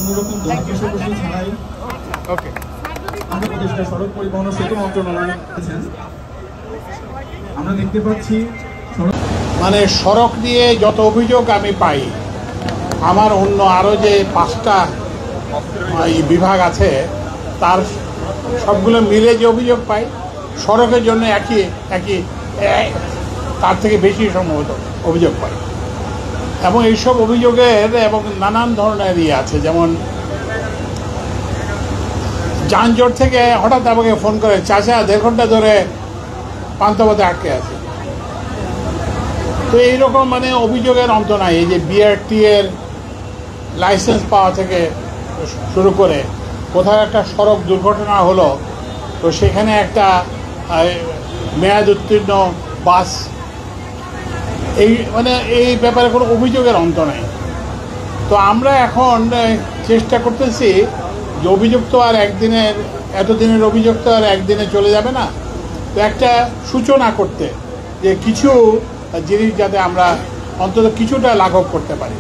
কোনো রকম ধনী বিষয়বস্তু ছাড়াই আন্ধ্রপ্রদেশের সড়ক পরিবহন ও সেতু মন্ত্রণালয় আমরা দেখতে পাচ্ছি মানে সড়ক নিয়ে যত অভিযোগ আমি পাই, আমার অন্য আরও যে 5টা বিভাগ আছে তার সবগুলো মিলে যে অভিযোগ পাই, সড়কের জন্য একই তার থেকে বেশি সম্ভবত অভিযোগ পাই। এবং এইসব অভিযোগের এবং নানান ধরনের আছে, যেমন যানজট থেকে হঠাৎ আমাকে ফোন করে, চাচা 1.5 ঘন্টা ধরে পান্থপথে আটকে আছে। তো এইরকম মানে অভিযোগের অন্ত নাই। এই যে বিআরটি এর লাইসেন্স পাওয়া থেকে শুরু করে কোথাও একটা সড়ক দুর্ঘটনা হলো, তো সেখানে একটা মেয়াদ উত্তীর্ণ বাস, এই ব্যাপারে কোনো অভিযোগের অন্ত নেই। তো আমরা এখন চেষ্টা করতেছি যে অভিযোগ তো আর এতদিনের অভিযোগ তো আর একদিনে চলে যাবে না, তো একটা সূচনা করতে, যে কিছু জিনিস যাতে আমরা অন্তত কিছুটা লাঘব করতে পারি।